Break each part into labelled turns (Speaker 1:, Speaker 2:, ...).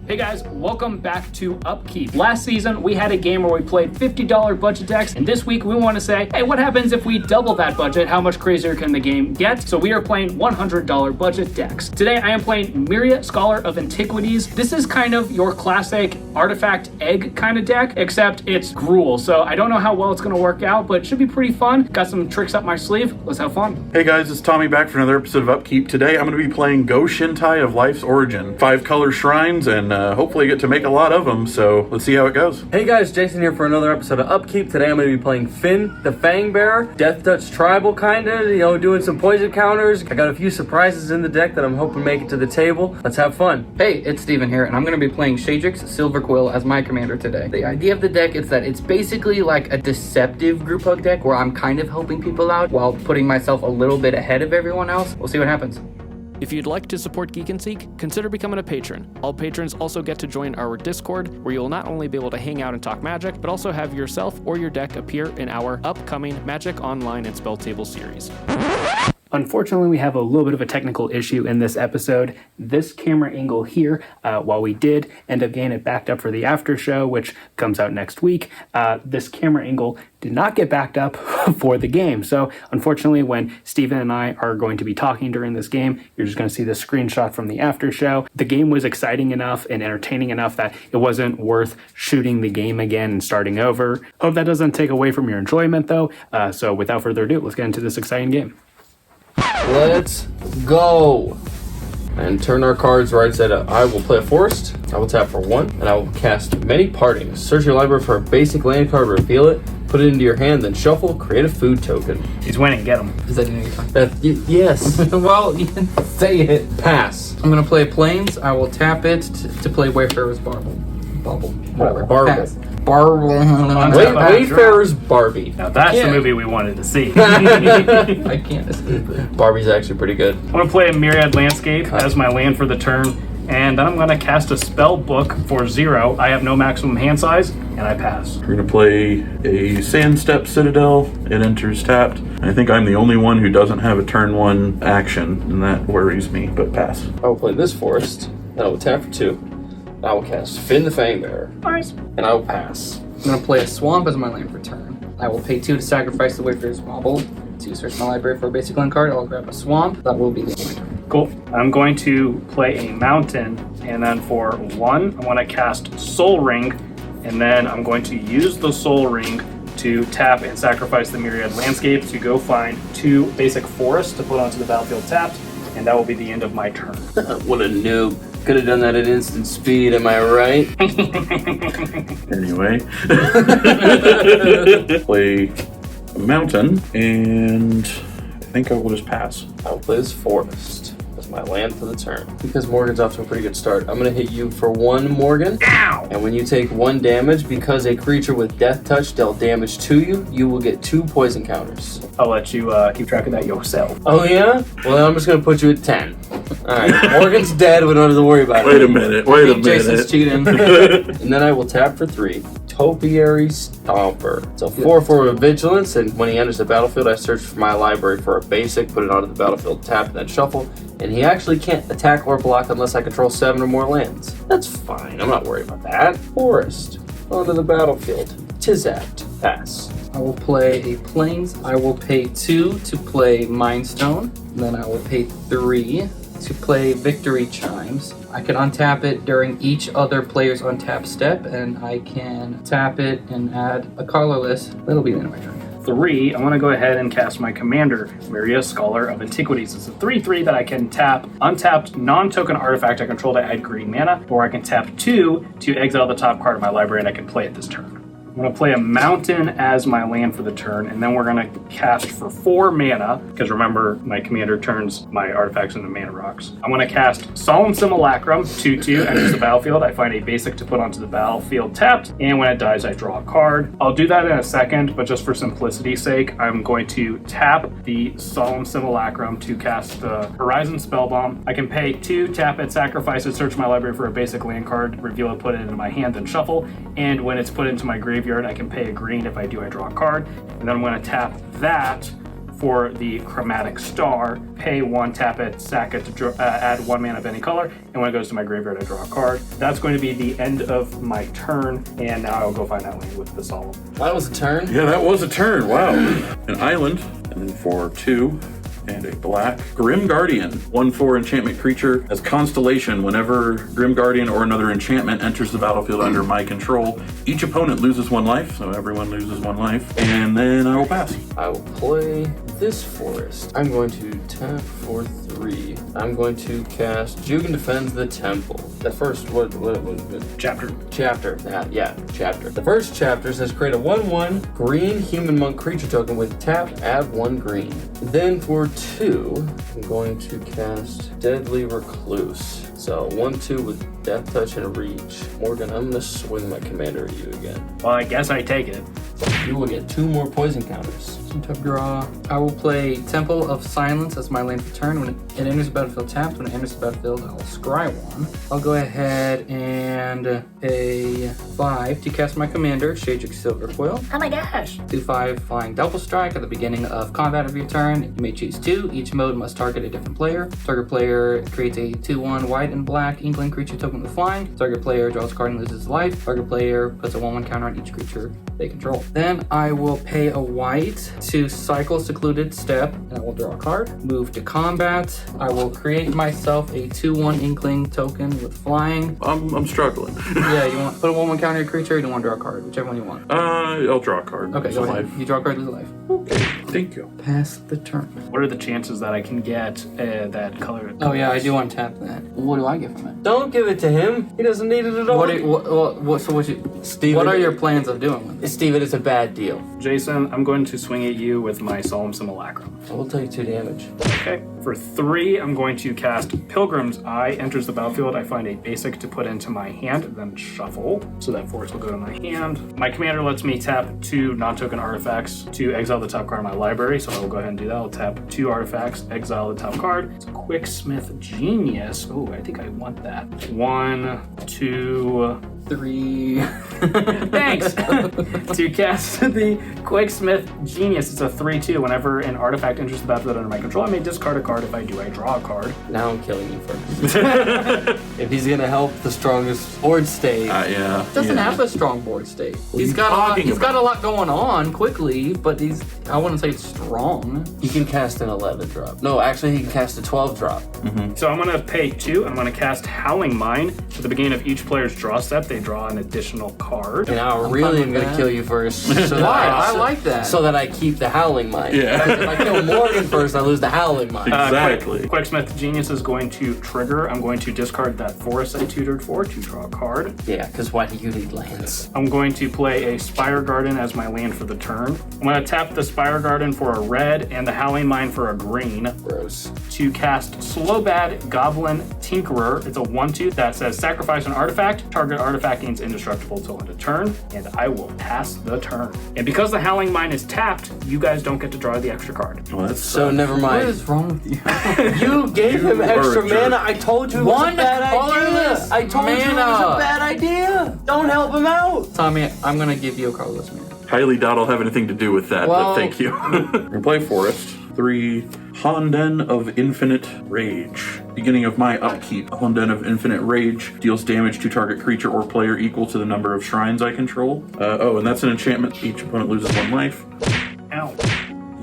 Speaker 1: Hey guys, welcome back to Upkeep. Last season, we had a game where we played $50 budget decks, and this week we want to say, hey, what happens if we double that budget? How much crazier can the game get? So we are playing $100 budget decks. Today I am playing Meria, Scholar of Antiquities. This is kind of your classic artifact egg kind of deck, except it's Gruul. So I don't know how well it's going to work out, but it should be pretty fun. Got some tricks up my sleeve. Let's have fun.
Speaker 2: Hey guys, it's Tommy back for another episode of Upkeep. Today I'm going to be playing Go-Shintai of Life's Origin. 5 color shrines, and hopefully get to make a lot of them, so let's see how it goes.
Speaker 3: Hey guys, Jason here for another episode of Upkeep. Today I'm going to be playing Fynn, the Fang Bearer. Death Touch Tribal kinda, doing some poison counters. I got a few surprises in the deck that I'm hoping make it to the table. Let's have fun.
Speaker 4: Hey, it's Steven here, and I'm going to be playing Shadrix, Silver Quill as my commander today. The idea of the deck is that it's basically like a deceptive group hug deck where I'm kind of helping people out while putting myself a little bit ahead of everyone else. We'll see what happens.
Speaker 5: If you'd like to support Geek and Seek, consider becoming a patron. All patrons also get to join our Discord, where you'll not only be able to hang out and talk Magic, but also have yourself or your deck appear in our upcoming Magic Online and Spell Table series.
Speaker 1: Unfortunately, we have a little bit of a technical issue in this episode. This camera angle here, while we did end up getting it backed up for the after show, which comes out next week, this camera angle did not get backed up for the game. So unfortunately, when Steven and I are going to be talking during this game, you're just going to see the screenshot from the after show. The game was exciting enough and entertaining enough that it wasn't worth shooting the game again and starting over. Hope that doesn't take away from your enjoyment though. So without further ado, let's get into this exciting game.
Speaker 3: Let's go. And turn our cards right side up. I will play a forest. I will tap for 1, and I will cast Many Partings. Search your library for a basic land card, reveal it, put it into your hand, then shuffle, create a food token.
Speaker 1: He's winning, get him.
Speaker 4: Does that mean you're fine?
Speaker 3: Yes.
Speaker 4: Well, you can say it.
Speaker 3: Pass.
Speaker 4: I'm going to play Plains. I will tap it to play Wayfarer's Bauble. Whatever.
Speaker 3: Barble.
Speaker 4: Pass. Barble.
Speaker 3: Wayfarer's Barbie.
Speaker 1: Now that's
Speaker 4: Yeah.
Speaker 1: the movie we wanted to see.
Speaker 4: I can't escape it.
Speaker 3: Barbie's actually pretty good.
Speaker 1: I'm going to play a Myriad Landscape as my land for the turn, and then I'm going to cast a spell book for 0. I have no maximum hand size, and I pass.
Speaker 2: We're going to play a Sandstep Citadel. It enters tapped. I think I'm the only one who doesn't have a turn 1 action, and that worries me, but pass.
Speaker 3: I will play this forest, and I will tap for 2. I will cast Fynn the Fangbearer.
Speaker 1: Nice.
Speaker 3: And I will pass.
Speaker 4: I'm going to play a Swamp as my land for turn. I will pay 2 to sacrifice the Wayfarer's Bauble. To search my library for a basic land card, I'll grab a Swamp. That will be the end of my turn.
Speaker 1: Cool. I'm going to play a Mountain, and then for 1, I'm going to cast Soul Ring, and then I'm going to use the Soul Ring to tap and sacrifice the Myriad Landscape to go find 2 basic forests to put onto the battlefield tapped, and that will be the end of my turn.
Speaker 3: What a noob. Could have done that at instant speed, am I right?
Speaker 2: Anyway. Play a Mountain, and I think I will just pass.
Speaker 3: I will play this forest as my land for the turn. Because Morgan's off to a pretty good start, I'm going to hit you for 1, Morgan.
Speaker 1: Ow!
Speaker 3: And when you take 1 damage, because a creature with Death Touch dealt damage to you, you will get 2 poison counters.
Speaker 1: I'll let you keep track of that yourself.
Speaker 3: Oh yeah? Well, then I'm just going to put you at 10. Alright, Morgan's dead, we don't have to worry about
Speaker 2: Wait
Speaker 3: it.
Speaker 2: a minute, wait a
Speaker 4: Jason's
Speaker 2: minute.
Speaker 4: cheating.
Speaker 3: And then I will tap for 3. Topiary Stomper. It's a 4/4 with Vigilance, and when he enters the battlefield, I search for my library for a basic, put it onto the battlefield, tap, and then shuffle. And he actually can't attack or block unless I control 7 or more lands. That's fine, I'm not worried about that. Forest. Onto the battlefield. Tizapt. Pass.
Speaker 4: I will play a Plains. I will pay 2 to play Mind Stone. Then I will pay 3 to play Victory Chimes. I can untap it during each other player's untap step, and I can tap it and add a colorless. That'll be the end of my turn.
Speaker 1: 3, I'm going to go ahead and cast my commander, Meria, Scholar of Antiquities. It's a 3/3 that I can tap untapped non-token artifact I control to add green mana, or I can tap 2 to exile the top card of my library and I can play it this turn. I'm going to play a Mountain as my land for the turn, and then we're going to cast for 4 mana, because remember, my commander turns my artifacts into mana rocks. I'm going to cast Solemn Simulacrum, 2/2, enters the battlefield. I find a basic to put onto the battlefield tapped, and when it dies, I draw a card. I'll do that in a second, but just for simplicity's sake, I'm going to tap the Solemn Simulacrum to cast the Horizon Spellbomb. I can pay 2, tap it, sacrifice it, search my library for a basic land card, reveal it, put it into my hand, then shuffle, and when it's put into my graveyard, I can pay a green. If I do, I draw a card, and then I'm going to tap that for the Chromatic Star. Pay 1, tap it, sack it to add 1 mana of any color, and when it goes to my graveyard, I draw a card. That's going to be the end of my turn, and now I'll go find that land with the Solemn.
Speaker 3: That was a turn.
Speaker 2: Yeah, that was a turn. Wow. An island, and then for 2. And a black Grim Guardian, 1/4 enchantment creature. As Constellation, whenever Grim Guardian or another enchantment enters the battlefield under my control, each opponent loses 1 life, so everyone loses 1 life. And then I will pass.
Speaker 3: I will play this forest. I'm going to tap for 3. I'm going to cast Jugan Defends the Temple. The first, what was it?
Speaker 1: Chapter.
Speaker 3: Chapter. Chapter. The first chapter says create a 1/1 green human monk creature token with tap, add 1 green. Then for 2, I'm going to cast Deadly Recluse. So 1/2 with Death Touch and Reach. Morgan, I'm going to swing my commander at you again.
Speaker 1: Well, I guess I take it.
Speaker 3: You will get 2 more poison counters.
Speaker 4: Top draw. I will play Temple of Silence as my land for turn. When it enters the battlefield tapped, when it enters the battlefield, I will scry 1. I'll go ahead and pay 5 to cast my commander, Shadrix Silverquill.
Speaker 1: Oh my gosh.
Speaker 4: 2/5 flying double strike at the beginning of combat of your turn. You may choose 2. Each mode must target a different player. Target player creates a 2/1 white and black Inkling creature token with flying. Target player draws a card and loses life. Target player puts a 1/1 counter on each creature they control. Then I will pay a white to cycle Secluded Step, and I will draw a card. Move to combat. I will create myself a 2/1 Inkling token with flying.
Speaker 2: I'm struggling.
Speaker 4: Yeah, you want put a 1/1 counter on your creature, or you want to draw a card, whichever one you want.
Speaker 2: I'll draw a card.
Speaker 4: Okay,
Speaker 2: It's
Speaker 4: go
Speaker 2: a
Speaker 4: ahead.
Speaker 2: life.
Speaker 4: You draw a card, lose a life.
Speaker 2: Okay, thank you.
Speaker 4: Pass the turn.
Speaker 1: What are the chances that I can get that color?
Speaker 4: Oh yeah, I do untap that. What do I get from it?
Speaker 3: Don't give it to him. He doesn't need it at all.
Speaker 4: What are your plans of doing with it?
Speaker 3: Steven, it's a bad deal.
Speaker 1: Jason, I'm going to swing at you with my Solemn Simulacrum.
Speaker 3: I will take 2 damage.
Speaker 1: Okay. For 3, I'm going to cast Pilgrim's Eye. Enters the battlefield, I find a basic to put into my hand, then shuffle. So that force will go to my hand. My commander lets me tap 2 non-token artifacts to exile the top card of my library, so I will go ahead and do that. I'll tap 2 artifacts, exile the top card. It's Quicksmith Genius. Oh, I think I want that. 1, 2...
Speaker 4: 3.
Speaker 1: Thanks! To cast the Quicksmith Genius, it's a 3/2. Whenever an artifact enters the battlefield under my control, I may discard a card. If I do, I draw a card.
Speaker 3: Now I'm killing you first. If he's gonna help the strongest board state.
Speaker 2: Yeah.
Speaker 4: Doesn't
Speaker 2: yeah.
Speaker 4: have a strong board state.
Speaker 2: are
Speaker 4: He's
Speaker 2: you
Speaker 4: got a lot.
Speaker 2: talking
Speaker 4: He's got a
Speaker 2: about?
Speaker 4: lot going on quickly, but I wouldn't say it's strong.
Speaker 3: He can cast an 11 drop. No, actually he can cast a 12 drop.
Speaker 1: So I'm going to pay 2. I'm going to cast Howling Mine. At the beginning of each player's draw step, they draw an additional card.
Speaker 3: And I
Speaker 4: I'm
Speaker 3: really
Speaker 4: fine
Speaker 3: am
Speaker 4: with
Speaker 3: gonna
Speaker 4: that.
Speaker 3: kill you first. So
Speaker 4: Why?
Speaker 3: that
Speaker 4: I like that.
Speaker 3: So that I keep the Howling Mine.
Speaker 2: Yeah.
Speaker 3: If I kill Morgan first, I lose the Howling Mine.
Speaker 2: Exactly.
Speaker 1: Quicksmith Genius is going to trigger. I'm going to discard that forest I tutored for to draw a card.
Speaker 3: Yeah, because why do you need lands?
Speaker 1: I'm going to play a Spire Garden as my land for the turn. I'm going to tap the Spire Garden for a red and the Howling Mine for a green
Speaker 3: Gross.
Speaker 1: to cast Slowbad Goblin Tinkerer. It's a 1/2 that says sacrifice an artifact. Target artifact gains indestructible till end of turn, and I will pass the turn. And because the Howling Mine is tapped, you guys don't get to draw the extra card.
Speaker 2: Well, that's
Speaker 3: So never
Speaker 4: What
Speaker 3: mind.
Speaker 4: is wrong with you?
Speaker 3: You gave him
Speaker 2: You
Speaker 3: extra
Speaker 2: are a jerk.
Speaker 3: mana. I told you it was
Speaker 4: One
Speaker 3: a bad
Speaker 4: colorless
Speaker 3: idea. I told you it was
Speaker 4: mana.
Speaker 3: a bad idea. Don't help him out.
Speaker 4: Tommy, I'm gonna give you a colorless man.
Speaker 2: highly doubt I'll have anything to do with that,
Speaker 4: Well-
Speaker 2: but thank you. We're gonna play Forest. 3, Honden of Infinite Rage. Beginning of my upkeep, Honden of Infinite Rage deals damage to target creature or player equal to the number of shrines I control. And that's an enchantment. Each opponent loses 1 life.
Speaker 1: Ow.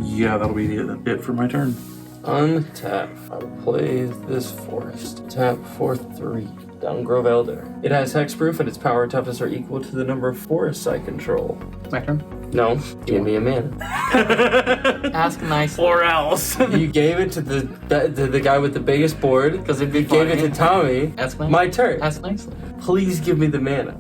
Speaker 2: Yeah, that'll be it for my turn.
Speaker 3: Untap. I will play this forest. Tap for 3. Downgrove Elder. It has hexproof and its power and toughness are equal to the number of forests I control.
Speaker 4: My turn.
Speaker 3: No, give me a mana.
Speaker 4: Ask nicely.
Speaker 1: Or else.
Speaker 3: You gave it to the guy with the biggest board
Speaker 4: Because it'd be
Speaker 3: You gave it to
Speaker 4: funny.
Speaker 3: Tommy.
Speaker 4: Ask nicely.
Speaker 3: My turn.
Speaker 4: Ask nicely.
Speaker 3: Please give me the mana.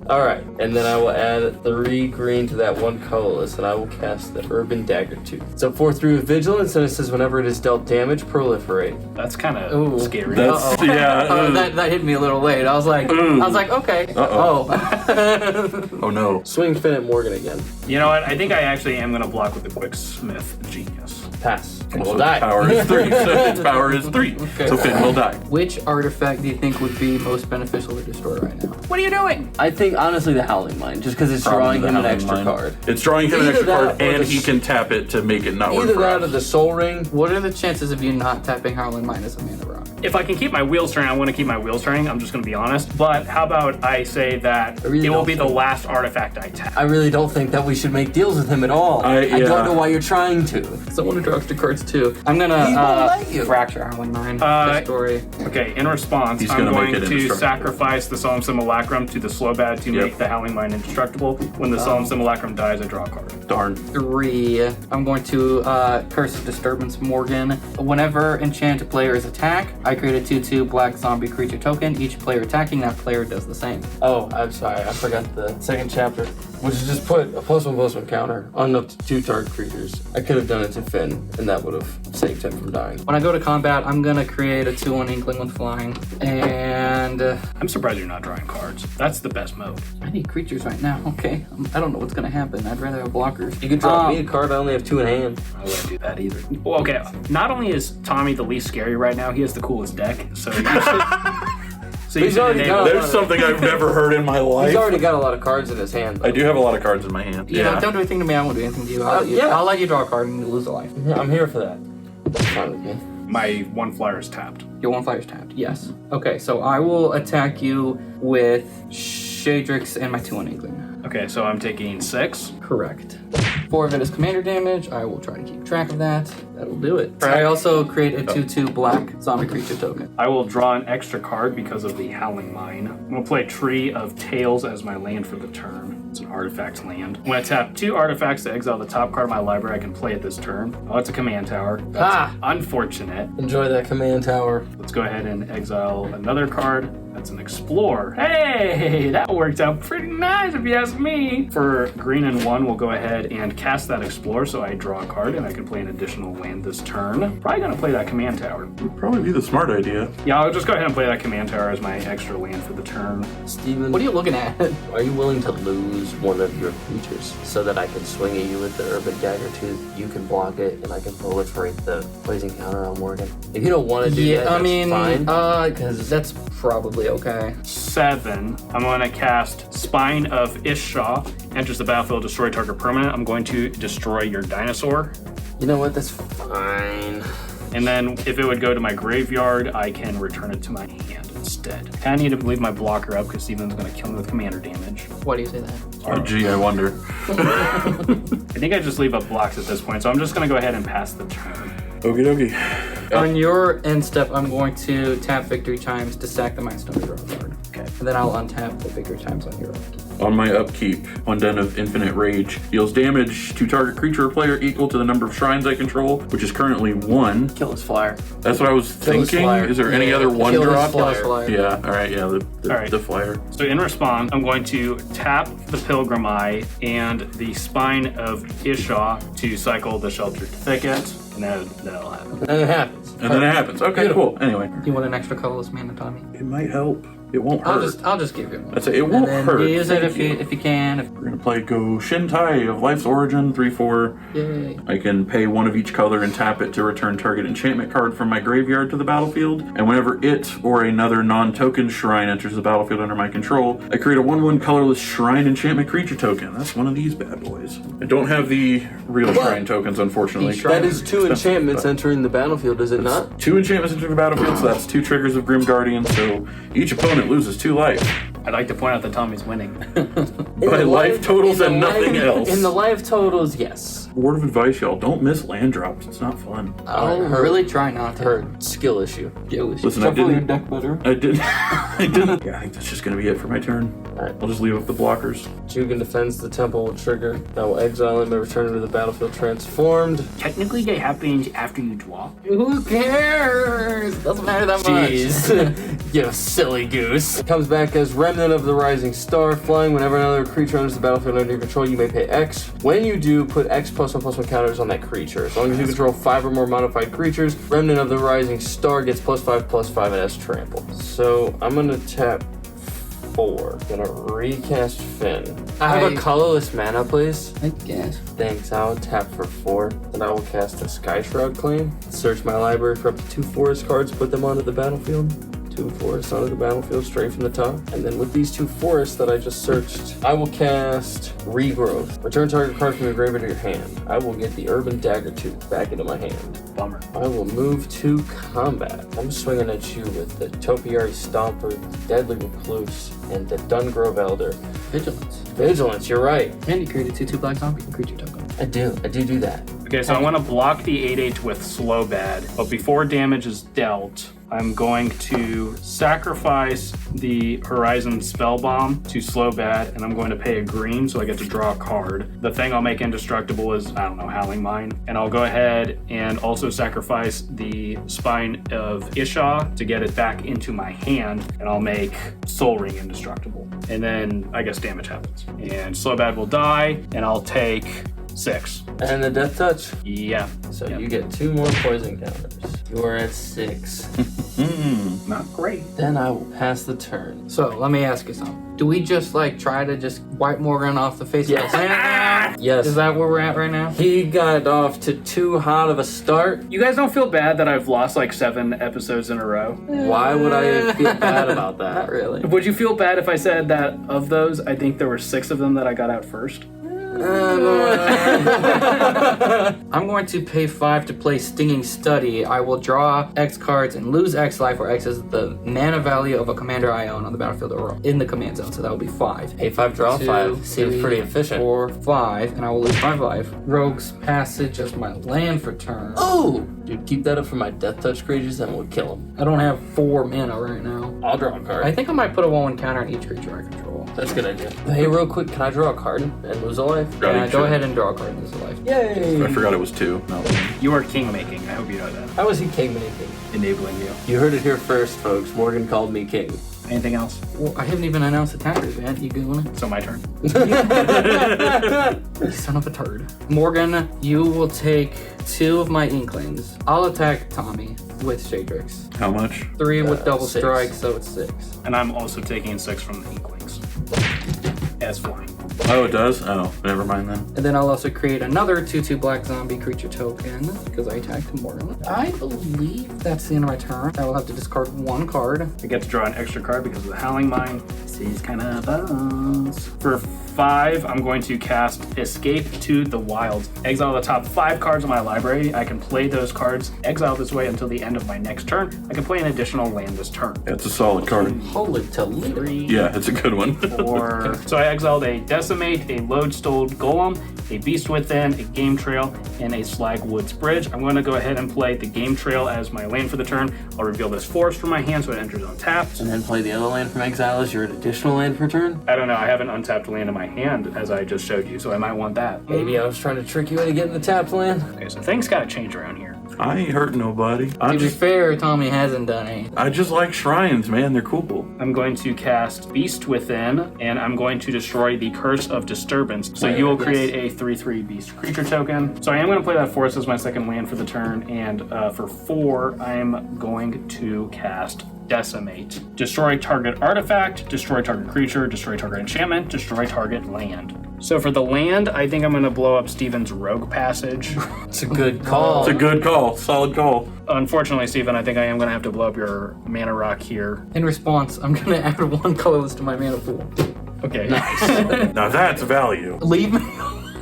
Speaker 3: Alright, and then I will add 3 green to that 1 colorless, and I will cast the Urban Dagger 2. So 4/3 with Vigilance, and it says whenever it is dealt damage, proliferate.
Speaker 1: That's kind
Speaker 4: Ooh.
Speaker 1: of scary.
Speaker 2: That's, yeah.
Speaker 4: That hit me a little late. I was like, okay.
Speaker 2: Uh-oh.
Speaker 4: Oh.
Speaker 2: Oh no.
Speaker 3: Swing Fynn at Morgan again.
Speaker 1: You know what? I think I actually am going to block with the Quicksmith Genius.
Speaker 3: Pass. Fynn will
Speaker 2: So
Speaker 3: die.
Speaker 2: its power is 3. So its power is 3.
Speaker 4: Okay.
Speaker 2: So Fynn will die.
Speaker 4: Which artifact do you think would be most beneficial to destroy right now?
Speaker 1: What are you doing?
Speaker 3: I think, honestly, the Howling Mine, just because it's
Speaker 2: Probably
Speaker 3: drawing
Speaker 2: the
Speaker 3: him an
Speaker 2: Howling
Speaker 3: extra
Speaker 2: Mine.
Speaker 3: card.
Speaker 2: It's drawing him an
Speaker 3: Either
Speaker 2: extra
Speaker 3: that
Speaker 2: card,
Speaker 3: or
Speaker 2: and
Speaker 3: the
Speaker 2: he can tap it to make it not work
Speaker 3: Either
Speaker 2: for
Speaker 3: that
Speaker 2: us.
Speaker 3: or the Soul Ring.
Speaker 4: What are the chances of you not tapping Howling Mine as a mana rock?
Speaker 1: If I can keep my wheels turning, I want to keep my wheels turning. I'm just going to be honest. But how about I say that
Speaker 3: I really
Speaker 1: it will
Speaker 3: don't
Speaker 1: be the
Speaker 3: think-
Speaker 1: last artifact I tap?
Speaker 3: I really don't think that we should make deals with him at all. I
Speaker 2: yeah.
Speaker 3: don't know why you're trying to.
Speaker 4: So I want to draw extra cards too. I'm gonna
Speaker 3: He won't let you.
Speaker 4: fracture Howling Mine. Story.
Speaker 1: Okay, in response,
Speaker 2: He's
Speaker 1: I'm
Speaker 2: gonna make
Speaker 1: going
Speaker 2: it
Speaker 1: to
Speaker 2: indestructible.
Speaker 1: sacrifice the Solemn Simulacrum to the Slowbad to
Speaker 2: Yep.
Speaker 1: make the Howling Mine indestructible. When the Solemn Simulacrum dies, I draw a card.
Speaker 2: Darn.
Speaker 4: 3. I'm going to Curse of Disturbance Morgan. Whenever enchanted player is attacked, I create a 2/2 black zombie creature token. Each player attacking that player does the same.
Speaker 3: Oh, I'm sorry. I forgot the second chapter, which is just put a +1/+1 counter on up to 2 target creatures. I could have done it to Fynn, and that would have saved him from dying.
Speaker 4: When I go to combat, I'm gonna create a 2/1 Inkling with flying, and
Speaker 1: I'm surprised you're not drawing cards. That's the best mode.
Speaker 4: I need creatures right now. Okay, I don't know what's gonna happen. I'd rather have blockers.
Speaker 3: You could draw me a card. I only have 2 in hand.
Speaker 1: I wouldn't do that either. Well, okay, not only is Tommy the least scary right now, he has the coolest deck. So you should. So you
Speaker 3: He's
Speaker 1: should
Speaker 3: already
Speaker 1: enable-
Speaker 3: got
Speaker 2: There's something I've never heard in my life.
Speaker 3: He's already got a lot of cards in his hand.
Speaker 2: I do have a lot of cards in my hand.
Speaker 4: You know, don't do anything to me. I won't do anything to you.
Speaker 3: Yeah.
Speaker 4: I'll let you draw a card and you lose a life.
Speaker 3: Yeah, I'm here for that. It's fine with me.
Speaker 1: My 1 flyer is tapped.
Speaker 4: Your 1 flyer's tapped. Yes. Okay, so I will attack you with Shadrix and my 2/1 Inkling.
Speaker 1: Okay, so I'm taking 6.
Speaker 4: Correct. 4 of it is commander damage. I will try to keep track of that. That'll do it. I also create a 2/2 black zombie creature token.
Speaker 1: I will draw an extra card because of the Howling Mine. I'm going to play Tree of Tales as my land for the turn. It's an artifact land. I'm going to tap 2 artifacts to exile the top card of my library I can play at this turn. Oh, it's a command tower. That's unfortunate.
Speaker 3: Enjoy that command tower.
Speaker 1: Let's go ahead and exile another card. That's an Explorer. Hey, that worked out pretty nice if you ask me. For green and 1, we'll go ahead and cast that Explorer so I draw a card and I can play an additional land this turn. Probably going to play that command tower.
Speaker 2: Would probably be the smart idea.
Speaker 1: Yeah, I'll just go ahead and play that command tower as my extra land for the turn.
Speaker 3: Steven,
Speaker 4: What are you looking at?
Speaker 3: are you willing to lose one of your creatures so that I can swing at you with the Urban Dagger too? You can block it and I can proliferate the poison counter on Morgan. If you don't want to do that,
Speaker 4: I
Speaker 3: that's
Speaker 4: mean,
Speaker 3: fine.
Speaker 4: because that's probably okay.
Speaker 1: 7. I'm going to cast Spine of Ishaw. Enters the battlefield, destroy target permanent. I'm going to destroy your dinosaur.
Speaker 3: You know what? That's fine.
Speaker 1: And then if it would go to my graveyard, I can return it to my hand instead. I need to leave my blocker up because Steven's going to kill me with commander damage.
Speaker 4: Why do you say that?
Speaker 2: Oh, gee, I wonder.
Speaker 1: I think I just leave up blocks at this point, so I'm just going to go ahead and pass the turn.
Speaker 2: Okie dokie.
Speaker 4: On your end step, I'm going to tap Victory Chimes to sack the Mindstone to draw a card.
Speaker 1: Okay.
Speaker 4: And then I'll untap the Victory Chimes on your upkeep.
Speaker 2: On my upkeep, one Den of Infinite Rage deals damage to target creature or player equal to the number of shrines I control, which is currently 1.
Speaker 3: Kill his flyer.
Speaker 2: That's what I was
Speaker 3: Kill his
Speaker 2: thinking.
Speaker 3: flyer.
Speaker 2: Is there any
Speaker 3: Yeah,
Speaker 2: other one
Speaker 3: kill his
Speaker 2: drop?
Speaker 3: flyer.
Speaker 2: Yeah, alright, yeah, the
Speaker 1: All right.
Speaker 2: the flyer.
Speaker 1: So in response, I'm going to tap the Pilgrim Eye and the Spine of Ishaw to cycle the Sheltered Thicket, and that'll happen.
Speaker 3: And then it happens.
Speaker 2: And then it happens. Okay, cool. Anyway,
Speaker 4: Do you want an extra colorless mana, Tommy?
Speaker 2: it might help. It won't hurt.
Speaker 4: I'll just give you one.
Speaker 2: That's it. It won't
Speaker 4: and then
Speaker 2: hurt.
Speaker 4: Use it
Speaker 2: Thank
Speaker 4: if you can.
Speaker 2: We're gonna play Go-Shintai of Life's Origin, 3/4.
Speaker 4: Yay.
Speaker 2: I can pay 1 of each color and tap it to return target enchantment card from my graveyard to the battlefield. And whenever it or another non-token shrine enters the battlefield under my control, I create a 1/1 colorless shrine enchantment creature token. That's one of these bad boys. I don't have the real shrine tokens, unfortunately.
Speaker 3: That is 2 enchantments entering the battlefield, is it not?
Speaker 2: 2 enchantments enter the battlefield, so that's 2 triggers of Grim Guardian, so each opponent loses 2 life.
Speaker 1: I'd like to point out that Tommy's winning.
Speaker 2: By life totals and nothing else.
Speaker 3: In the life totals, yes.
Speaker 2: Word of advice, y'all, don't miss land drops. It's not fun.
Speaker 4: I'll really try not to.
Speaker 3: Her skill issue.
Speaker 2: Listen, I
Speaker 3: Shuffle your
Speaker 2: didn't.
Speaker 3: deck better.
Speaker 2: I didn't. I didn't. Yeah, I think that's just gonna be it for my turn.
Speaker 3: Alright.
Speaker 2: I'll just leave up the blockers.
Speaker 3: Jugan defends the temple will trigger. That will exile him and return him to the battlefield transformed.
Speaker 1: Technically, that happens after you draw.
Speaker 4: Who cares? Doesn't matter that much.
Speaker 3: Jeez. You silly goose. Comes back as Remnant of the Rising Star, flying. Whenever another creature enters the battlefield under your control, you may pay X. When you do, put X +1/+1 counters on that creature. As long as you control 5 or more modified creatures, Remnant of the Rising Star gets +5/+5 and has trample. So I'm gonna tap 4. Gonna recast Fynn. I have a colorless mana, please.
Speaker 4: I guess.
Speaker 3: Thanks, I'll tap for 4. Then I will cast a Sky Shroud Claim. Search my library for up to 2 forest cards, put them onto the battlefield. 2 forests onto the battlefield straight from the top. And then with these 2 forests that I just searched, I will cast Regrowth. Return target card from your graveyard to your hand. I will get the Urban Dagger Tooth back into my hand.
Speaker 1: Bummer.
Speaker 3: I will move to combat. I'm swinging at you with the Topiary Stomper, Deadly Recluse, and the Dungrove Elder.
Speaker 4: Vigilance.
Speaker 3: Vigilance, you're right.
Speaker 4: And you create a 2/2 black zombie creature token.
Speaker 3: I do that.
Speaker 1: Okay, so I want to block the 8/8 with Slow Bad, but before damage is dealt, I'm going to sacrifice the Horizon Spell Bomb to Slow Bad, and I'm going to pay a green so I get to draw a card. The thing I'll make indestructible is, I don't know, Howling Mine. And I'll go ahead and also sacrifice the Spine of Isha to get it back into my hand, and I'll make Soul Ring indestructible. And then I guess damage happens. And Slow Bad will die, and I'll take 6.
Speaker 3: And the Death Touch.
Speaker 1: Yeah.
Speaker 3: So you get 2 more poison counters. You are at 6.
Speaker 1: Not great.
Speaker 3: Then I will pass the turn.
Speaker 4: So let me ask you something. Do we just like try to just wipe Morgan off the face
Speaker 3: Yes.
Speaker 4: of the planet?
Speaker 3: Yes.
Speaker 4: Is that where we're at right now?
Speaker 3: He got off to too hot of a start.
Speaker 1: You guys don't feel bad that I've lost like 7 episodes in a row?
Speaker 3: Why would I feel bad about that?
Speaker 4: Not really.
Speaker 1: Would you feel bad if I said that of those, I think there were 6 of them that I got out first?
Speaker 4: I'm going to pay 5 to play Stinging Study. I will draw X cards and lose X life, where X is the mana value of a commander I own on the battlefield or in the command zone, so that will be 5.
Speaker 3: Pay 5, draw
Speaker 4: 2,
Speaker 3: 5. Seems
Speaker 4: 3,
Speaker 3: pretty efficient.
Speaker 4: 4, 5, and I will lose 5 life. Rogue's Passage as my land for turn.
Speaker 3: Oh! Dude, keep that up for my Death Touch creatures and we'll kill him.
Speaker 4: I don't have 4 mana right now.
Speaker 3: I'll draw a card.
Speaker 4: I think I might put a 1/1 counter on each creature I control.
Speaker 3: That's a good idea. Hey, real quick, can I draw a card and lose a life?
Speaker 4: Yeah, go ahead and draw a card in this life.
Speaker 3: Yay!
Speaker 2: I forgot it was 2. No.
Speaker 1: You are king making. I hope you know that.
Speaker 3: How was he king making?
Speaker 1: Enabling you.
Speaker 3: You heard it here first, folks. Morgan called me king.
Speaker 1: Anything else?
Speaker 4: Well, I haven't even announced attackers yet. You doing it?
Speaker 1: So my turn.
Speaker 4: You son of a turd. Morgan, you will take 2 of my Inklings. I'll attack Tommy with Shadrix.
Speaker 2: How much?
Speaker 4: 3 with double
Speaker 3: 6.
Speaker 4: strike, so it's 6.
Speaker 1: And I'm also taking 6 from the Inklings. As flying.
Speaker 2: Oh, it does? Oh, never mind then.
Speaker 4: And then I'll also create another 2/2 black zombie creature token because I attacked Morgan. I believe that's the end of my turn. I will have to discard 1 card.
Speaker 1: I get to draw an extra card because of the Howling Mine. Sees kind of bones. For 5, I'm going to cast Escape to the Wilds. Exile the top 5 cards of my library. I can play those cards, exile this way until the end of my next turn. I can play an additional land this turn.
Speaker 2: It's a solid card.
Speaker 3: Holy Toledo.
Speaker 1: 3,
Speaker 2: Yeah, it's a good one.
Speaker 1: 4. So I exiled a Decimate, a Lodestone Golem, a Beast Within, a Game Trail, and a Slag Woods Bridge. I'm going to go ahead and play the Game Trail as my land for the turn. I'll reveal this forest from my hand so it enters untapped.
Speaker 3: And then play the other land from exile as your additional land per turn?
Speaker 1: I don't know, I have an untapped land in my hand as I just showed you, so I might want that.
Speaker 3: Maybe I was trying to trick you into getting the tapped land.
Speaker 1: Okay, so things gotta change around here.
Speaker 2: I ain't hurting nobody.
Speaker 4: To be fair, Tommy hasn't done anything.
Speaker 2: I just like shrines, man. They're cool.
Speaker 1: I'm going to cast Beast Within, and I'm going to destroy the Curse of Disturbance. So you will create a 3/3 Beast creature token. So I am going to play that forest as my second land for the turn, and for 4, I'm going to cast Decimate. Destroy target artifact, destroy target creature, destroy target enchantment, destroy target land. So for the land, I think I'm going to blow up Steven's Rogue Passage.
Speaker 3: It's a good call.
Speaker 2: It's a good call. Solid call.
Speaker 1: Unfortunately, Steven, I think I am going to have to blow up your mana rock here.
Speaker 4: In response, I'm going to add 1 colorless to my mana pool.
Speaker 1: Okay.
Speaker 2: Now that's value.
Speaker 4: Leave me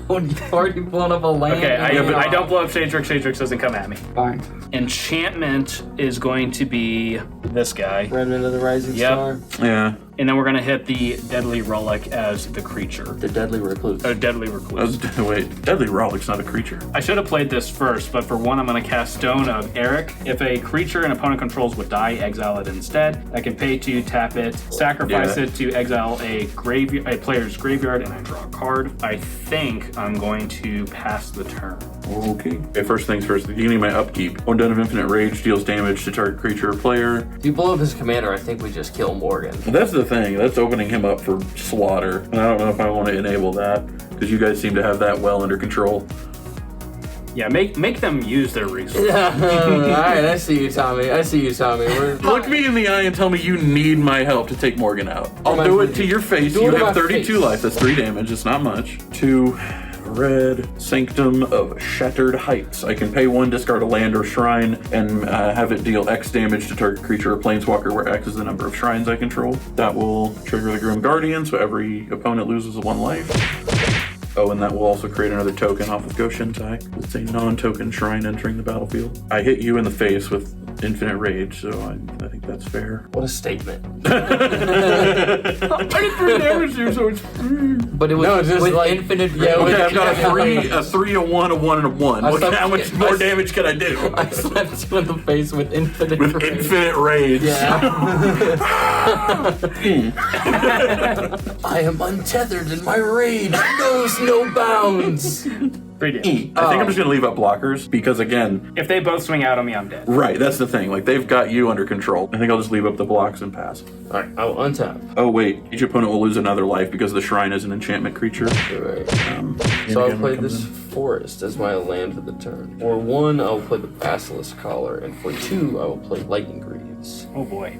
Speaker 4: alone. You've already blown up a land.
Speaker 1: Okay,
Speaker 4: and
Speaker 1: I don't blow up Shadrix. Shadrix doesn't come at me.
Speaker 4: Fine.
Speaker 1: Enchantment is going to be this guy.
Speaker 3: Redmond of the Rising Star.
Speaker 2: Yeah.
Speaker 1: And then we're going to hit the Deadly Relic as the creature.
Speaker 3: The Deadly Recluse.
Speaker 1: Deadly Recluse.
Speaker 2: Wait, Deadly Relic's not a creature.
Speaker 1: I should have played this first, but for 1, I'm going to cast Stone of Eric. If a creature an opponent controls would die, exile it instead. I can pay to tap it, sacrifice it to exile a player's graveyard, and I draw a card. I think I'm going to pass the turn.
Speaker 2: Okay. First things first. The beginning of my upkeep. 1 Den of Infinite Rage deals damage to target creature or player.
Speaker 3: If you blow up his commander, I think we just kill Morgan.
Speaker 2: That's the thing. That's opening him up for slaughter. And I don't know if I want to enable that, because you guys seem to have that well under control.
Speaker 1: Yeah, make them use their resources.
Speaker 3: Alright, I see you, Tommy.
Speaker 2: Look me in the eye and tell me you need my help to take Morgan out. I'll do it to your face.
Speaker 3: Do
Speaker 2: You
Speaker 3: it to
Speaker 2: have
Speaker 3: my
Speaker 2: 32
Speaker 3: face.
Speaker 2: life. That's 3 damage. It's not much. 2 red Sanctum of Shattered Heights. I can pay 1, discard a land or shrine, and have it deal X damage to target creature or planeswalker, where X is the number of shrines I control. That will trigger the Grim Guardian, so every opponent loses 1 life. Oh, and that will also create another token off of Go-Shintai. It's a non-token shrine entering the battlefield. I hit you in the face with Infinite Rage, so I think that's fair.
Speaker 3: What a statement.
Speaker 2: I did 3 damage to you, so it's...
Speaker 4: But it was
Speaker 3: No, just
Speaker 4: with
Speaker 3: like-
Speaker 4: infinite.
Speaker 3: yeah,
Speaker 4: rage.
Speaker 2: Okay, I've got a 3, a 1, a 1, and a 1. How much more damage can I do?
Speaker 4: I slapped you in the face with infinite.
Speaker 2: With
Speaker 4: rage.
Speaker 2: Infinite Rage.
Speaker 3: I am untethered and my rage knows no bounds.
Speaker 1: Pretty
Speaker 2: I
Speaker 1: damage.
Speaker 2: think I'm just gonna leave up blockers because again,
Speaker 1: If they both swing out on me, I'm dead.
Speaker 2: right, that's the thing. Like they've got you under control. I think I'll just leave up the blocks and pass.
Speaker 3: Alright, I will untap.
Speaker 2: Oh wait, each opponent will lose another life because the shrine is an enchantment creature.
Speaker 3: Alright.
Speaker 2: And
Speaker 3: So I'll
Speaker 2: again,
Speaker 3: play
Speaker 2: when it comes
Speaker 3: this
Speaker 2: in.
Speaker 3: forest as my land for the turn. For 1, I will play the Basilisk Collar, and for 2, I will play Lightning Greaves.
Speaker 1: Oh boy.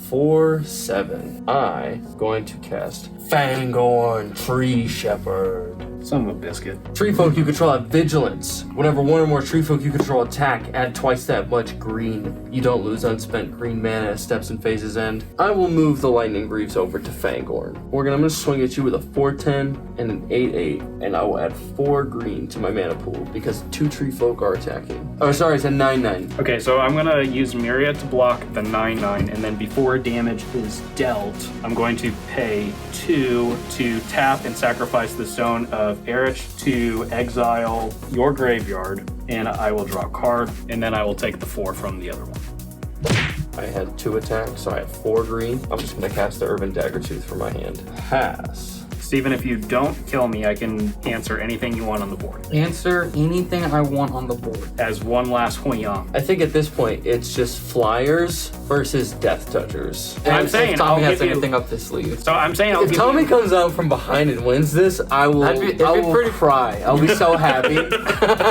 Speaker 3: For 7, I'm going to cast Fangorn Tree Shepherd.
Speaker 1: Son of a biscuit.
Speaker 3: Tree folk you control have vigilance. Whenever 1 or more tree folk you control attack, add twice that much green. You don't lose unspent green mana as steps and phases end. I will move the Lightning Greaves over to Fangorn. Morgan, I'm going to swing at you with a 4/10 and an 8/8, and I will add 4 green to my mana pool because 2 tree folk are attacking. Oh, sorry, it's a 9/9.
Speaker 1: Okay, so I'm gonna use Meria to block the 9/9, and then before damage is dealt, I'm going to pay 2 to tap and sacrifice the Zone of Erich to exile your graveyard, and I will draw a card, and then I will take the 4 from the other one.
Speaker 3: I had 2 attacks, so I have 4 green. I'm just going to cast the Urban Daggertooth from my hand. Pass.
Speaker 1: Steven, if you don't kill me, I can answer anything you want on the board.
Speaker 4: Answer anything I want on the board.
Speaker 1: As one last Huiyang.
Speaker 3: I think at this point, it's just flyers versus Death Touchers.
Speaker 1: I'm
Speaker 4: If
Speaker 1: saying,
Speaker 4: Tommy
Speaker 1: I'll
Speaker 4: has
Speaker 1: give you-
Speaker 4: anything up his sleeve.
Speaker 1: So I'm saying I'll
Speaker 3: If
Speaker 1: give
Speaker 3: Tommy
Speaker 1: you...
Speaker 3: comes out from behind and wins this, I will,
Speaker 4: That'd be
Speaker 3: I will
Speaker 4: pretty-
Speaker 3: cry. I'll be so happy.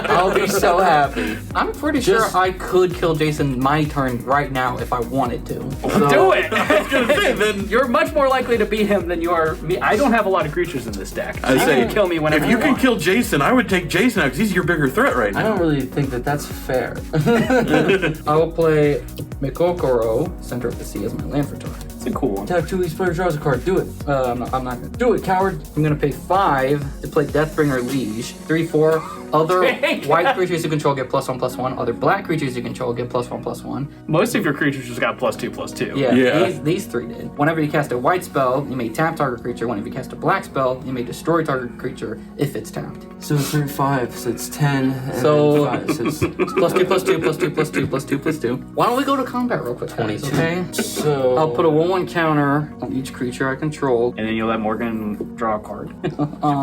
Speaker 3: I'll be so happy.
Speaker 4: I'm pretty
Speaker 3: Just-
Speaker 4: sure I could kill Jason my turn right now if I wanted to.
Speaker 1: Do it!
Speaker 2: I was gonna say, then
Speaker 1: You're much more likely to beat him than you are me. I don't have a lot of creatures in this deck.
Speaker 2: I
Speaker 1: You
Speaker 2: say,
Speaker 1: can kill me whenever
Speaker 2: if you can
Speaker 1: want.
Speaker 2: kill Jason, I would take Jason out because he's your bigger threat right
Speaker 3: I
Speaker 2: now.
Speaker 3: don't really think that that's fair.
Speaker 4: I will play Mikokoro, Center of the Sea, as my land for turn.
Speaker 1: It's a cool one.
Speaker 3: Tap 2, each player draws a card. Do it.
Speaker 4: I'm not gonna.
Speaker 3: Do it, coward.
Speaker 4: I'm gonna pay 5 to play Deathbringer Liege. 3/4. Other
Speaker 1: Dang.
Speaker 4: white creatures you control get +1/+1. Other black creatures you control get +1/+1.
Speaker 1: Most of your creatures just got +2/+2.
Speaker 4: Yeah,
Speaker 2: Yeah.
Speaker 4: These 3 did. Whenever you cast a white spell, you may tap target creature. Whenever you cast a black spell, you may destroy target creature if it's tapped.
Speaker 3: So 3, 5, so it's 10. And
Speaker 4: So-
Speaker 3: 5, so it's
Speaker 4: It's +2/+2/+2/+2/+2/+2. Why don't we go to combat real quick?
Speaker 3: 22.
Speaker 4: Okay.
Speaker 3: So
Speaker 4: I'll put a 1/1 counter on each creature I control.
Speaker 1: And then you'll let Morgan draw a card.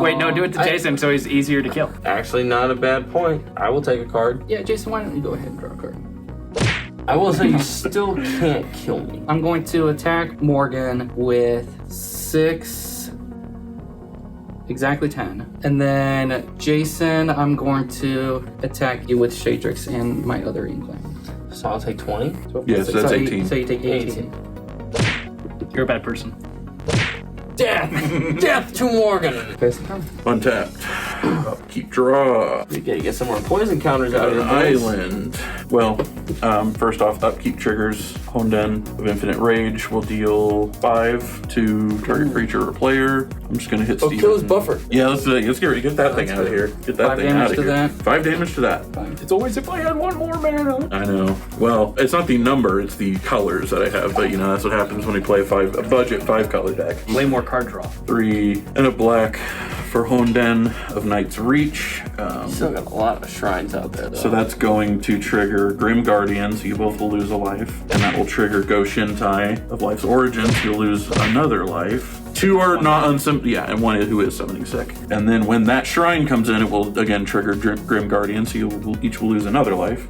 Speaker 1: Wait, no, do it to Jason so he's easier to kill.
Speaker 3: actually not a bad point. I will take a card.
Speaker 4: Yeah, Jason, why don't you go ahead and draw a card?
Speaker 3: I will say you still can't kill me.
Speaker 4: I'm going to attack Morgan with 6, exactly 10. And then Jason, I'm going to attack you with Shadrix and my other Inkling.
Speaker 3: So I'll take 20.
Speaker 2: Yes, that's 18.
Speaker 4: So you take 18.
Speaker 1: You're a bad person.
Speaker 3: Death! Death to Morgan!
Speaker 4: Face the turn.
Speaker 2: Untapped. Upkeep draw.
Speaker 3: We gotta get some more poison counters out of
Speaker 2: An
Speaker 3: here, boys.
Speaker 2: island. Well, first off, upkeep triggers Honden of Infinite Rage will deal 5 to target creature or player. I'm just gonna hit
Speaker 3: Oh,
Speaker 2: Steven.
Speaker 3: kill his buffer.
Speaker 2: Yeah, let's get that thing out of here. Get that
Speaker 4: 5
Speaker 2: thing
Speaker 4: damage
Speaker 2: out of
Speaker 4: to
Speaker 2: here.
Speaker 4: that.
Speaker 2: 5 damage to that.
Speaker 1: It's always if I had one more mana.
Speaker 2: I know. Well, it's not the number; it's the colors that I have. But you know, that's what happens when we play a budget 5-color deck.
Speaker 1: Way more card draw.
Speaker 2: 3 and a black for Honden of Knight's Reach.
Speaker 3: Still got a lot of shrines out there, though.
Speaker 2: So that's going to trigger Grim Guardian, so you both will lose a life. And that will trigger Go-Shintai of Life's Origin, so you'll lose another life. 2 are not and 1 who is summoning sick. And then when that shrine comes in, it will again trigger Grim Guardian, so you each will lose another life.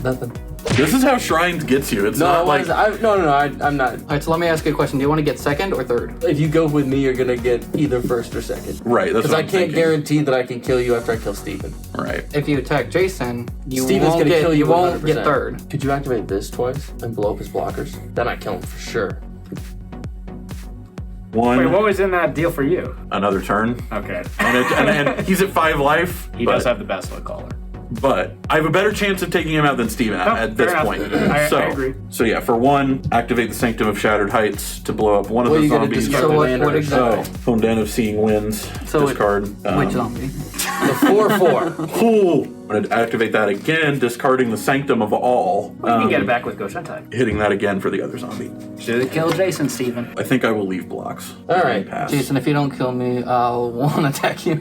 Speaker 3: Nothing.
Speaker 2: This is how Shrines gets you. It's not like...
Speaker 3: I'm not.
Speaker 4: All right, so let me ask you a question. Do you want to get second or third?
Speaker 3: If you go with me, you're gonna get either first or second.
Speaker 2: Right, that's
Speaker 3: Because
Speaker 2: what
Speaker 3: I
Speaker 2: I'm
Speaker 3: can't
Speaker 2: thinking.
Speaker 3: guarantee that I can kill you after I kill Steven.
Speaker 2: Right.
Speaker 4: If you attack Jason, you
Speaker 3: Steven's
Speaker 4: won't
Speaker 3: gonna
Speaker 4: get,
Speaker 3: kill you
Speaker 4: you won't
Speaker 3: 100%.
Speaker 4: get third.
Speaker 3: Could you activate this twice and blow up his blockers? Then I kill him for sure.
Speaker 2: One,
Speaker 1: Wait, what was in that deal for you?
Speaker 2: another turn.
Speaker 1: Okay.
Speaker 2: And he's at 5 life.
Speaker 1: He does have the best look caller.
Speaker 2: But I have a better chance of taking him out than Steven at this
Speaker 1: fair enough.
Speaker 2: point.
Speaker 1: I agree.
Speaker 2: So yeah, for one, activate the Sanctum of Shattered Heights to blow up one of
Speaker 3: What are
Speaker 2: the
Speaker 3: you gonna
Speaker 2: zombies.
Speaker 3: discard?
Speaker 4: So what
Speaker 3: Commander.
Speaker 4: exactly?
Speaker 2: Home Den of Seeing Winds.
Speaker 4: So
Speaker 2: discard.
Speaker 4: Which zombie?
Speaker 3: The 4/4.
Speaker 2: Cool. I'm going to activate that again, discarding the Sanctum of All.
Speaker 1: We can get it back with Go-Shintai.
Speaker 2: Hitting that again for the other zombie.
Speaker 1: Should have killed Jason, Steven.
Speaker 2: I think I will leave blocks.
Speaker 3: All right.
Speaker 2: Pass.
Speaker 4: Jason, if you don't kill me, I'll one attack you.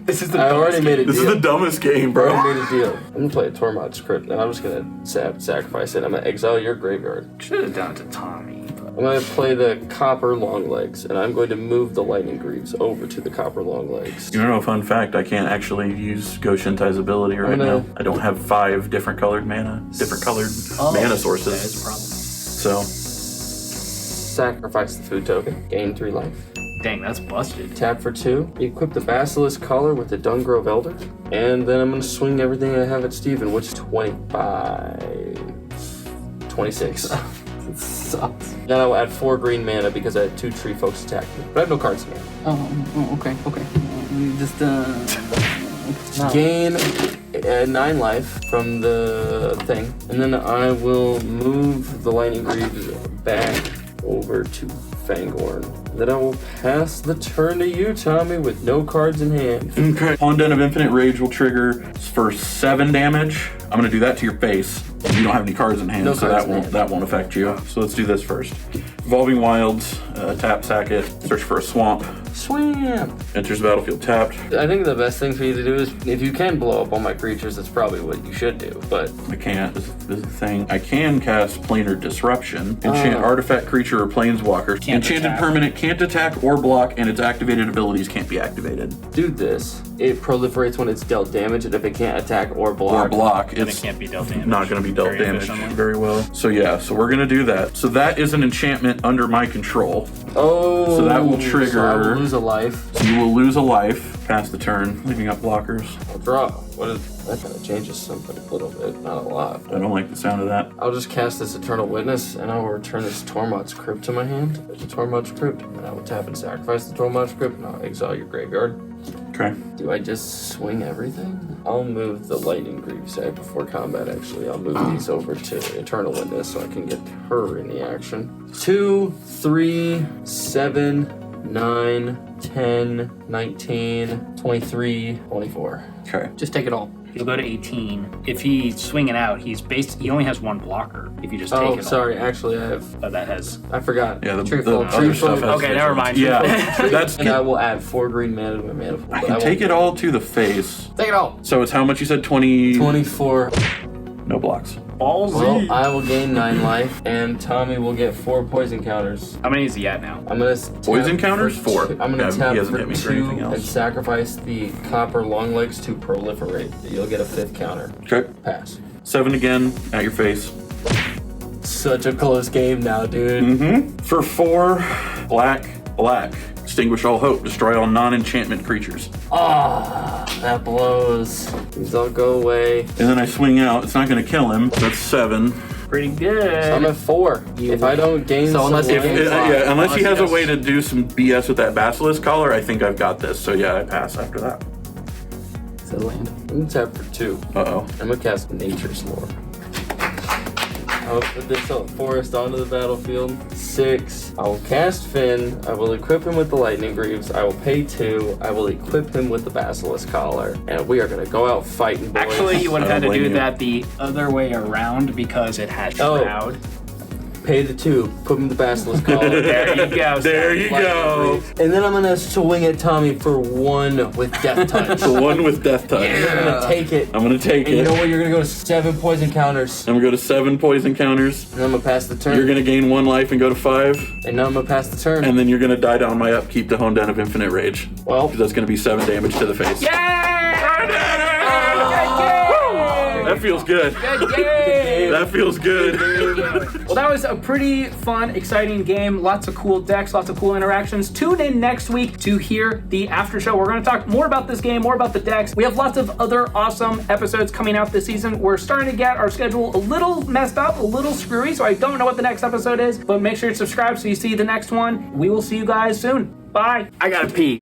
Speaker 1: This is the
Speaker 3: I already made a
Speaker 2: This
Speaker 3: deal.
Speaker 2: is the dumbest game,
Speaker 3: I
Speaker 2: bro.
Speaker 3: already made a deal. I'm gonna play a Tormod script, and I'm just gonna sacrifice it. I'm gonna exile your graveyard.
Speaker 1: Should have done it to Tommy.
Speaker 3: I'm gonna play the Copper Longlegs, and I'm going to move the Lightning Greaves over to the Copper Longlegs.
Speaker 2: You know, fun fact, I can't actually use Go-Shintai's ability right now. I don't have 5 different colored mana
Speaker 1: That
Speaker 2: sources.
Speaker 1: is a problem.
Speaker 2: So,
Speaker 3: Sacrifice the food token, gain 3 life.
Speaker 1: Dang, that's busted.
Speaker 3: Tap for 2. Equip the Basilisk Collar with the Dungrove Elder. And then I'm going to swing everything I have at Steven, which is 25. 26.
Speaker 4: It sucks.
Speaker 3: Then I'll add 4 green mana because I had 2 tree folks attack me. But I have no cards in hand.
Speaker 4: Okay. Just, no.
Speaker 3: Gain 9 life from the thing. And then I will move the Lightning Greaves back over to Fangorn. Then I will pass the turn to you, Tommy, with no cards in hand.
Speaker 2: okay. Pawn Den of Infinite Rage will trigger for 7 damage. I'm gonna do that to your face. You don't have any cards in hand,
Speaker 3: No
Speaker 2: so
Speaker 3: cards
Speaker 2: that
Speaker 3: in
Speaker 2: won't
Speaker 3: hand.
Speaker 2: that won't affect you. So let's do this first. Evolving Wilds, tap sack it, search for a swamp.
Speaker 3: Swam!
Speaker 2: Enters the battlefield tapped.
Speaker 3: I think the best thing for you to do is, if you can blow up all my creatures, that's probably what you should do. But
Speaker 2: I can't. This is the thing. I can cast Planar Disruption. Enchant artifact, creature, or planeswalker.
Speaker 1: Can't
Speaker 2: Enchanted
Speaker 1: attack.
Speaker 2: permanent can't attack or block, and its activated abilities can't be activated.
Speaker 3: do this. It proliferates when it's dealt damage, and if it can't attack or block.
Speaker 2: Or block.
Speaker 1: Then
Speaker 2: It's
Speaker 1: it can't be dealt damage.
Speaker 2: not going to be dealt
Speaker 1: Very
Speaker 2: damage
Speaker 1: efficiently.
Speaker 2: very well. So yeah, so we're going to do that. So that is an enchantment under my control.
Speaker 3: Oh,
Speaker 2: So that will trigger-
Speaker 3: So I will lose a life.
Speaker 2: So you will lose a life. Pass the turn, leaving up blockers.
Speaker 3: I'll draw. What is that? Kind of changes something a little bit, not a lot.
Speaker 2: I don't like the sound of that.
Speaker 3: I'll just cast this Eternal Witness, and I will return this Tormod's Crypt to my hand. There's a Tormod's Crypt, and I will tap and sacrifice the Tormod's Crypt, and I'll exile your graveyard.
Speaker 2: Okay.
Speaker 3: Do I just swing everything? I'll move the Lightning Greaves before combat, actually. I'll move these over to Eternal Witness so I can get her in the action. 2, 3, 7, 9, 10, 19, 23, 24.
Speaker 2: Okay.
Speaker 4: Just take it all.
Speaker 1: He'll go to 18. If he's swinging out, he only has 1 blocker. If you just take
Speaker 3: Oh,
Speaker 1: it
Speaker 3: sorry. Actually, I forgot.
Speaker 2: Yeah, the
Speaker 4: Truthful.
Speaker 2: other stuff has
Speaker 1: Okay, never mind.
Speaker 2: Yeah, that's.
Speaker 3: And I will add 4 green mana to my mana pool.
Speaker 2: I can take it all to the face.
Speaker 4: Take it all.
Speaker 2: So it's how much you said? 20.
Speaker 3: 24.
Speaker 2: No blocks.
Speaker 1: Ballsy.
Speaker 3: Well, I will gain 9 life, and Tommy will get 4 poison counters.
Speaker 1: How many is he at now?
Speaker 3: I'm gonna
Speaker 2: Poison
Speaker 3: tap
Speaker 2: counters?
Speaker 3: for
Speaker 2: 4.
Speaker 3: two- I'm gonna
Speaker 2: Yeah,
Speaker 3: tap
Speaker 2: he hasn't
Speaker 3: for
Speaker 2: hit me for
Speaker 3: 2
Speaker 2: anything else.
Speaker 3: and sacrifice the copper longlegs to proliferate. You'll get a 5th counter.
Speaker 2: Okay.
Speaker 3: Pass.
Speaker 2: 7 again at your face.
Speaker 3: Such a close game now, dude.
Speaker 2: Mm-hmm. For 4, black. Extinguish all hope. Destroy all non-enchantment creatures.
Speaker 3: Ah, that blows. These all go away.
Speaker 2: And then I swing out. It's not going to kill him. That's 7.
Speaker 1: Pretty good.
Speaker 3: So I'm at 4. If I don't gain
Speaker 4: So
Speaker 3: some
Speaker 4: unless
Speaker 3: life,
Speaker 2: Unless he has a
Speaker 1: yes.
Speaker 2: way to do some BS with that basilisk collar, I think I've got this. So yeah, I pass after that.
Speaker 4: It's a land.
Speaker 3: I'm gonna tap for 2.
Speaker 2: Uh-oh.
Speaker 3: I'm gonna cast Nature's Lore. I'll put this forest onto the battlefield. 6. I will cast Fynn. I will equip him with the Lightning Greaves. I will pay 2. I will equip him with the Basilisk Collar. And we are gonna go out fighting, boys.
Speaker 1: Actually, you would have
Speaker 2: I
Speaker 1: had to
Speaker 2: don't
Speaker 1: do
Speaker 2: blame you.
Speaker 1: that the other way around because it has
Speaker 3: Oh.
Speaker 1: Shroud.
Speaker 3: Pay the 2. Put him in the Basilisk Collar.
Speaker 1: There you go.
Speaker 2: There you go.
Speaker 3: And then I'm gonna swing at Tommy for 1 with Death Touch.
Speaker 2: The one with death touch.
Speaker 3: You're gonna take it.
Speaker 2: I'm gonna take
Speaker 3: And you
Speaker 2: it.
Speaker 3: know what? You're gonna go to 7 poison counters.
Speaker 2: I'm gonna go to 7 poison counters.
Speaker 3: And I'm gonna pass the turn.
Speaker 2: You're gonna gain 1 life and go to 5,
Speaker 3: And now I'm gonna pass the turn.
Speaker 2: and then you're gonna die down my upkeep to Hone Den of Infinite Rage.
Speaker 3: Well,
Speaker 2: Because that's gonna be 7 damage to the face.
Speaker 1: Yay!
Speaker 2: That feels good.
Speaker 1: Good game.
Speaker 2: That feels good.
Speaker 1: Well, that was a pretty fun, exciting game. Lots of cool decks, lots of cool interactions. Tune in next week to hear the after show. We're going to talk more about this game, more about the decks. We have lots of other awesome episodes coming out this season. We're starting to get our schedule a little messed up, a little screwy, so I don't know what the next episode is, but make sure to subscribe so you see the next one. We will see you guys soon. Bye. I gotta pee.